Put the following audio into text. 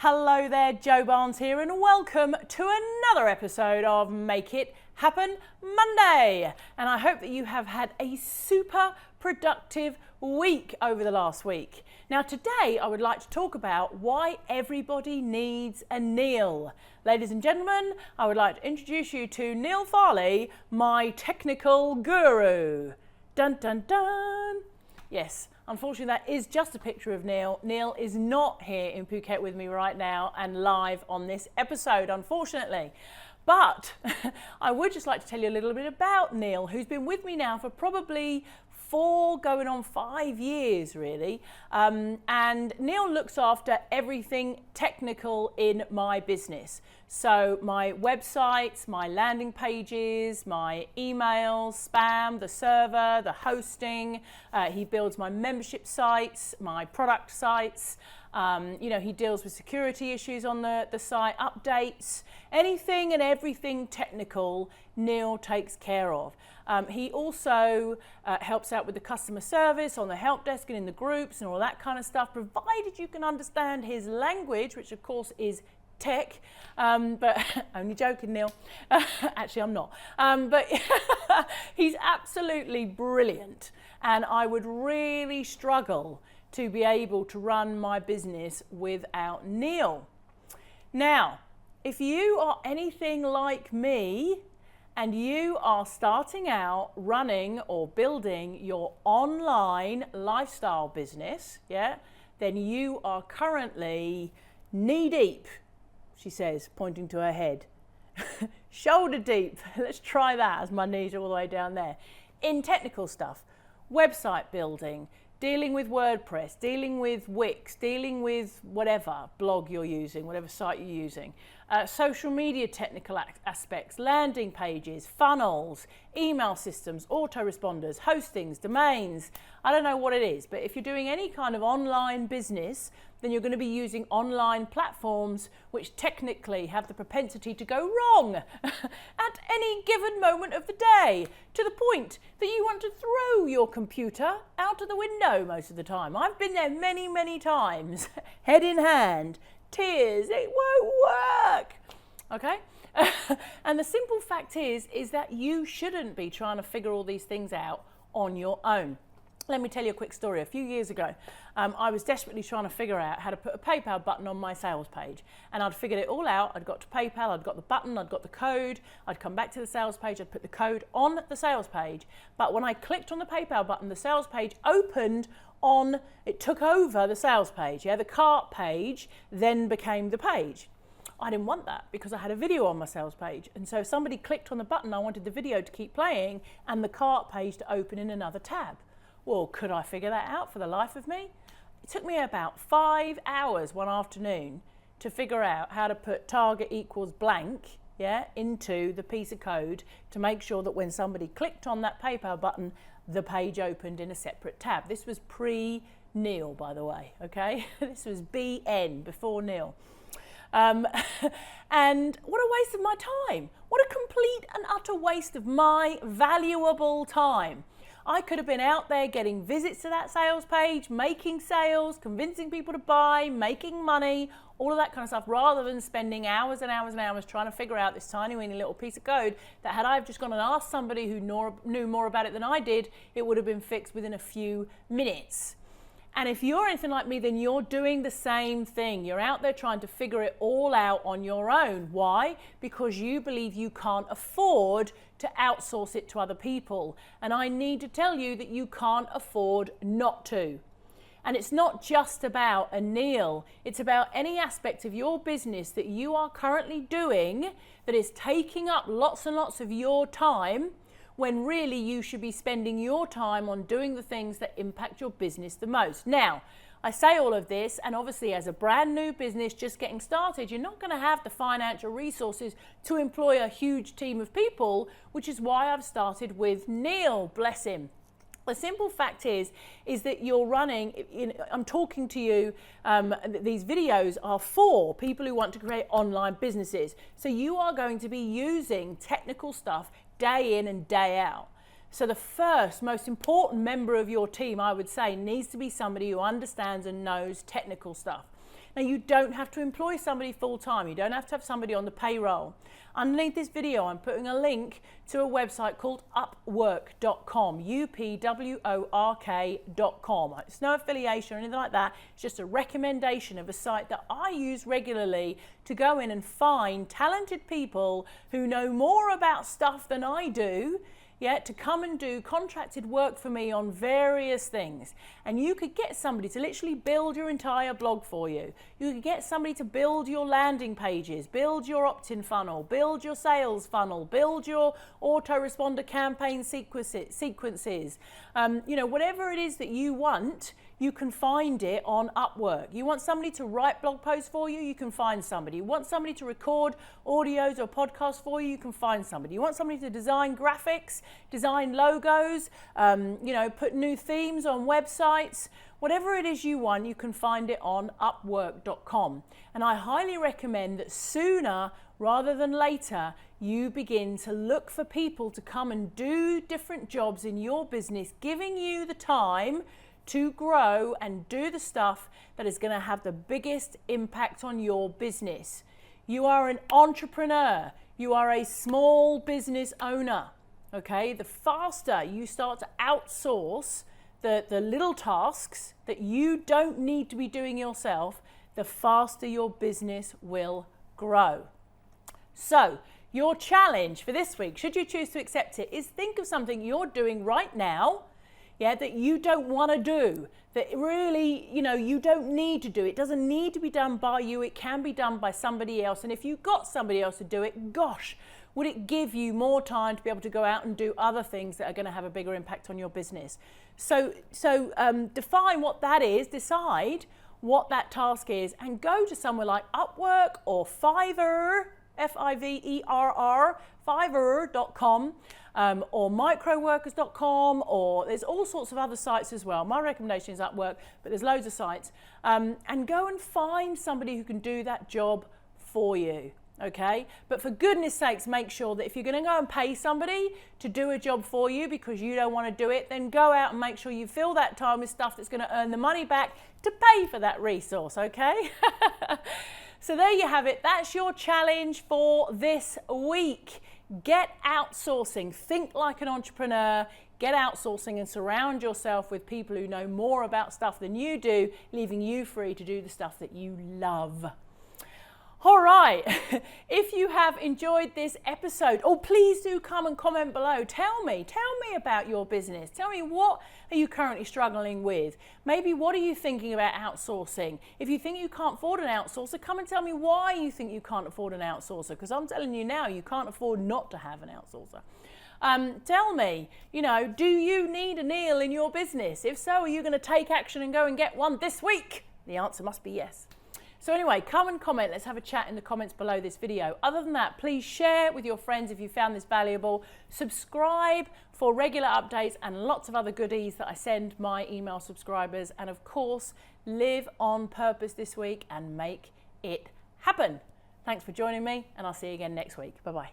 Hello there, Joe Barnes here, and welcome to another episode of Make It Happen Monday. And I hope that you have had a super productive week over the last week. Now today I would like to talk about why everybody needs a Neil. Ladies and gentlemen, I would like to introduce you to Neil Farley, my technical guru. Dun dun dun. Yes, unfortunately that is just a picture of Neil. Neil is not here in Phuket with me right now and live on this episode, unfortunately. But I would just like to tell you a little bit about Neil, who's been with me now for probably 4 going on 5 years really, and Neil looks after everything technical in my business. So my websites, my landing pages, my emails, spam, the server, the hosting, he builds my membership sites, my product sites. He deals with security issues on the site, updates, anything and everything technical, Neil takes care of. He also helps out with the customer service on the help desk and in the groups and all that kind of stuff, provided you can understand his language, which of course is tech, but only joking, Neil. Actually, I'm not. But he's absolutely brilliant, and I would really struggle to be able to run my business without Neil. Now, if you are anything like me and you are starting out running or building your online lifestyle business, then you are currently knee deep, she says, pointing to her head. Shoulder deep, let's try that as my knees are all the way down there. In technical stuff, website building, dealing with WordPress, dealing with Wix, dealing with whatever blog you're using, whatever site you're using, social media technical aspects, landing pages, funnels, email systems, autoresponders, hostings, domains. I don't know what it is, but if you're doing any kind of online business, then you're going to be using online platforms which technically have the propensity to go wrong at any given moment of the day, to the point that you want to throw your computer out of the window most of the time. I've been there many, many times, head in hand, tears, it won't work. Okay? And the simple fact is that you shouldn't be trying to figure all these things out on your own. Let me tell you a quick story. A few years ago, I was desperately trying to figure out how to put a PayPal button on my sales page. And I'd figured it all out. I'd got to PayPal, I'd got the button, I'd got the code. I'd come back to the sales page, I'd put the code on the sales page. But when I clicked on the PayPal button, the sales page opened on, it took over the sales page. The cart page then became the page. I didn't want that because I had a video on my sales page. And so if somebody clicked on the button, I wanted the video to keep playing and the cart page to open in another tab. Well, could I figure that out for the life of me? It took me about 5 hours one afternoon to figure out how to put target equals blank, into the piece of code to make sure that when somebody clicked on that PayPal button, the page opened in a separate tab. This was pre-Neil, by the way, okay? This was BN, before Neil. And what a waste of my time. What a complete and utter waste of my valuable time. I could have been out there getting visits to that sales page, making sales, convincing people to buy, making money, all of that kind of stuff, rather than spending hours and hours and hours trying to figure out this tiny weeny little piece of code that had I just gone and asked somebody who knew more about it than I did, it would have been fixed within a few minutes. And if you're anything like me, then you're doing the same thing. You're out there trying to figure it all out on your own. Why? Because you believe you can't afford to outsource it to other people. And I need to tell you that you can't afford not to. And it's not just about a Neil. It's about any aspect of your business that you are currently doing that is taking up lots and lots of your time, when really you should be spending your time on doing the things that impact your business the most. Now, I say all of this, and obviously as a brand new business just getting started, you're not going to have the financial resources to employ a huge team of people, which is why I've started with Neil, bless him. The simple fact is that you're running, I'm talking to you, these videos are for people who want to create online businesses. So you are going to be using technical stuff day in and day out. So the first most important member of your team, I would say, needs to be somebody who understands and knows technical stuff. Now, you don't have to employ somebody full time. You don't have to have somebody on the payroll. Underneath this video, I'm putting a link to a website called upwork.com, upwork.com. It's no affiliation or anything like that. It's just a recommendation of a site that I use regularly to go in and find talented people who know more about stuff than I do, to come and do contracted work for me on various things. And you could get somebody to literally build your entire blog for you. You could get somebody to build your landing pages, build your opt-in funnel, build your sales funnel, build your autoresponder campaign sequences. Whatever it is that you want, you can find it on Upwork. You want somebody to write blog posts for you, you can find somebody. You want somebody to record audios or podcasts for you, you can find somebody. You want somebody to design graphics, design logos, put new themes on websites. Whatever it is you want, you can find it on upwork.com. And I highly recommend that sooner rather than later, you begin to look for people to come and do different jobs in your business, giving you the time to grow and do the stuff that is going to have the biggest impact on your business. You are an entrepreneur. You are a small business owner. Okay, the faster you start to outsource the little tasks that you don't need to be doing yourself, the faster your business will grow. So, your challenge for this week, should you choose to accept it, is think of something you're doing right now, that you don't want to do, that really, you don't need to do. It doesn't need to be done by you. It can be done by somebody else. And if you got somebody else to do it, gosh, would it give you more time to be able to go out and do other things that are going to have a bigger impact on your business? So define what that is, decide what that task is, and go to somewhere like Upwork or Fiverr, Fiverr, Fiverr.com, or microworkers.com, or there's all sorts of other sites as well. My recommendation is Upwork, but there's loads of sites. And go and find somebody who can do that job for you. Okay, but for goodness sakes, make sure that if you're going to go and pay somebody to do a job for you because you don't want to do it, then go out and make sure you fill that time with stuff that's going to earn the money back to pay for that resource, okay? So there you have it. That's your challenge for this week. Get outsourcing. Think like an entrepreneur. Get outsourcing and surround yourself with people who know more about stuff than you do, leaving you free to do the stuff that you love. All right, if you have enjoyed this episode, please do come and comment below. Tell me about your business. Tell me, what are you currently struggling with? Maybe what are you thinking about outsourcing? If you think you can't afford an outsourcer, come and tell me why you think you can't afford an outsourcer, because I'm telling you now, you can't afford not to have an outsourcer. Tell me, do you need a Neil in your business? If so, are you going to take action and go and get one this week? The answer must be yes. So anyway, come and comment. Let's have a chat in the comments below this video. Other than that, please share with your friends if you found this valuable. Subscribe for regular updates and lots of other goodies that I send my email subscribers. And of course, live on purpose this week and make it happen. Thanks for joining me, and I'll see you again next week. Bye-bye.